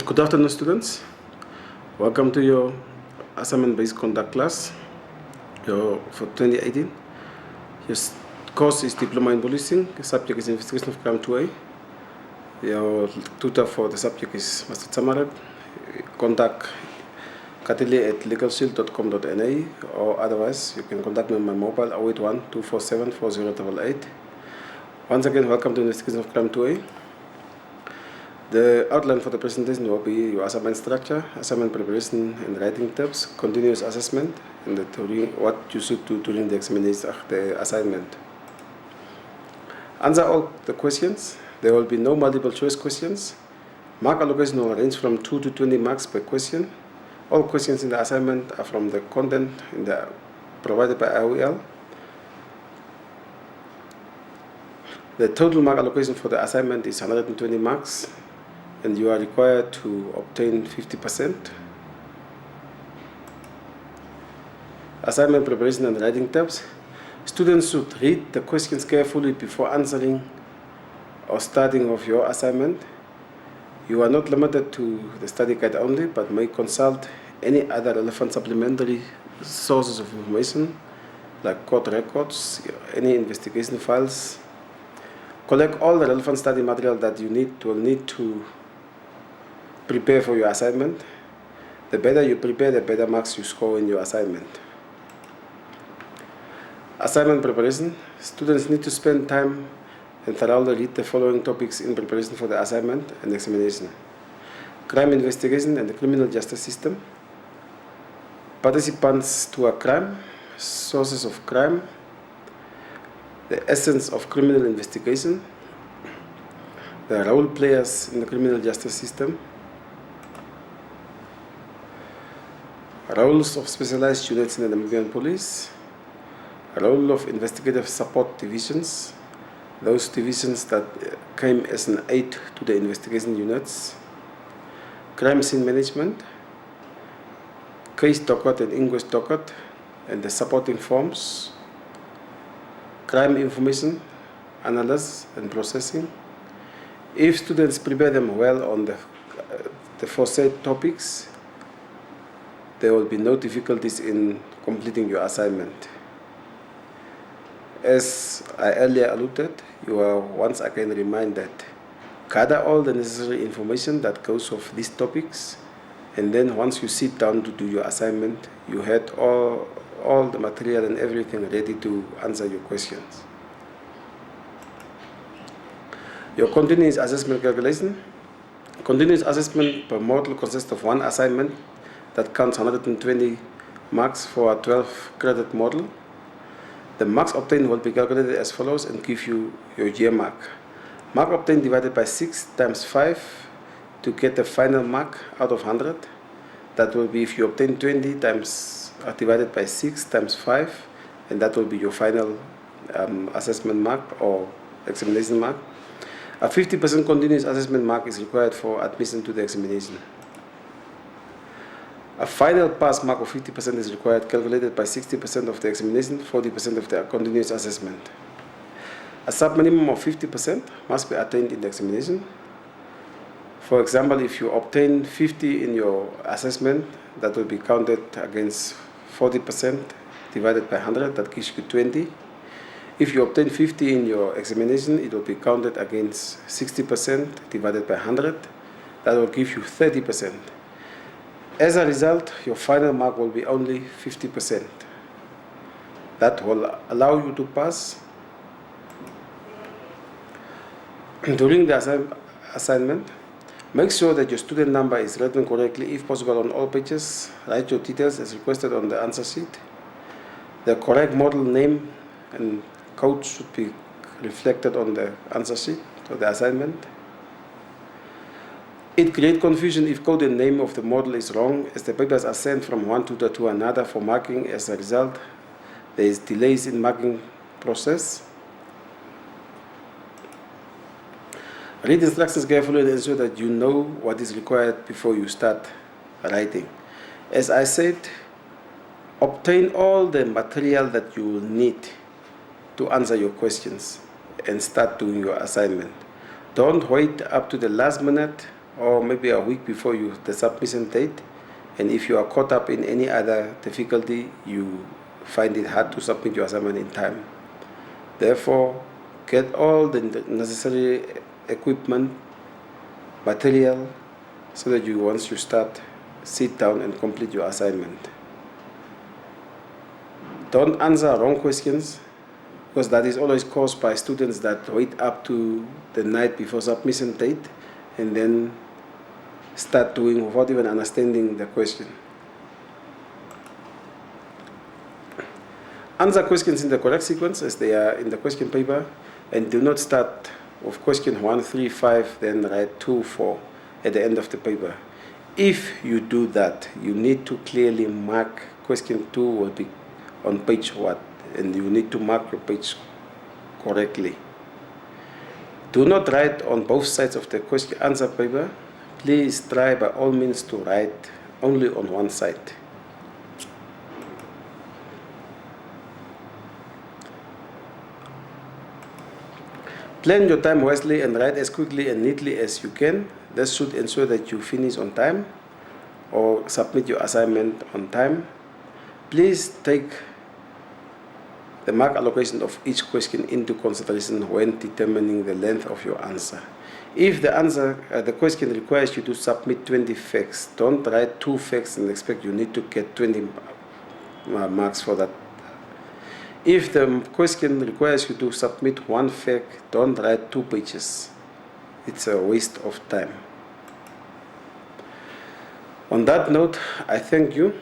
Good afternoon, students. Welcome to your assignment-based conduct class for 2018. Your course is Diploma in Policing. The subject is Investigation of Crime 2A. Your tutor for the subject is Mr. Tamareb. Contact katili@legalshield.com.na, or otherwise you can contact me on my mobile 081-247-4088. Once again, welcome to Investigation of Crime 2A. The outline for the presentation will be your assignment structure, assignment preparation and writing tips, continuous assessment, and what you should do during the examination of the assignment. Answer all the questions. There will be no multiple choice questions. Mark allocation will range from 2 to 20 marks per question. All questions in the assignment are from the content provided by Iol. The total mark allocation for the assignment is 120 marks. And you are required to obtain 50%. Assignment preparation and writing tips. Students should read the questions carefully before answering or starting of your assignment. You are not limited to the study guide only, but may consult any other relevant supplementary sources of information like court records, any investigation files. Collect all the relevant study material that you will need to prepare for your assignment. The better you prepare, the better marks you score in your assignment. Assignment preparation. Students need to spend time and thoroughly read the following topics in preparation for the assignment and examination: crime investigation and the criminal justice system, participants to a crime, sources of crime, the essence of criminal investigation, the role players in the criminal justice system, roles of specialized units in the Namibian police, role of investigative support divisions, those divisions that came as an aid to the investigation units, crime scene management, case docket and inquest docket and the supporting forms, crime information analysis and processing. If students prepare them well on the foresaid topics, there will be no difficulties in completing your assignment. As I earlier alluded, you are once again reminded, gather all the necessary information that goes with these topics, and then once you sit down to do your assignment, you had all the material and everything ready to answer your questions. Your continuous assessment calculation. Continuous assessment per module consists of one assignment that counts 120 marks for a 12-credit module. The marks obtained will be calculated as follows and give you your year mark. Mark obtained divided by 6 times 5 to get the final mark out of 100. That will be if you obtain 20 times divided by 6 times 5, and that will be your final assessment mark or examination mark. A 50% continuous assessment mark is required for admission to the examination. A final pass mark of 50% is required, calculated by 60% of the examination, 40% of the continuous assessment. A sub-minimum of 50% must be attained in the examination. For example, if you obtain 50 in your assessment, that will be counted against 40% divided by 100, that gives you 20. If you obtain 50 in your examination, it will be counted against 60% divided by 100, that will give you 30%. As a result, your final mark will be only 50%. That will allow you to pass. During the assignment, make sure that your student number is written correctly, if possible on all pages. Write your details as requested on the answer sheet. The correct model name and code should be reflected on the answer sheet of the assignment. It creates confusion if code and name of the model is wrong, as the papers are sent from one tutor to another for marking. As a result, there is delays in marking process. Read instructions carefully and ensure that you know what is required before you start writing. As I said, obtain all the material that you will need to answer your questions and start doing your assignment. Don't wait up to the last minute or maybe a week before the submission date. And if you are caught up in any other difficulty, you find it hard to submit your assignment in time. Therefore, get all the necessary equipment, material, so that once you start, sit down and complete your assignment. Don't answer wrong questions, because that is always caused by students that wait up to the night before submission date and then start doing without even understanding the question. Answer questions in the correct sequence as they are in the question paper, and do not start with question 1, 3, 5, then write 2, 4 at the end of the paper. If you do that, you need to clearly mark question 2 will be on page what, and you need to mark your page correctly. Do not write on both sides of the question answer paper. Please try by all means to write only on one side. Plan your time wisely and write as quickly and neatly as you can. This should ensure that you finish on time or submit your assignment on time. Please take the mark allocation of each question into consideration when determining the length of your answer. If the question requires you to submit 20 facts, don't write 2 facts and expect you need to get 20 marks for that. If the question requires you to submit 1 fact, don't write 2 pages. It's a waste of time. On that note, I thank you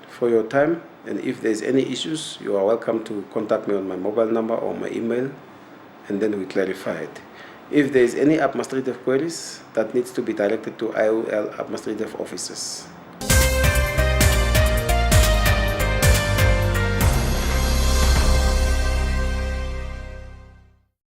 for your time, and if there's any issues, you are welcome to contact me on my mobile number or my email, and then we clarify it. If there is any administrative queries, that needs to be directed to IOL administrative officers.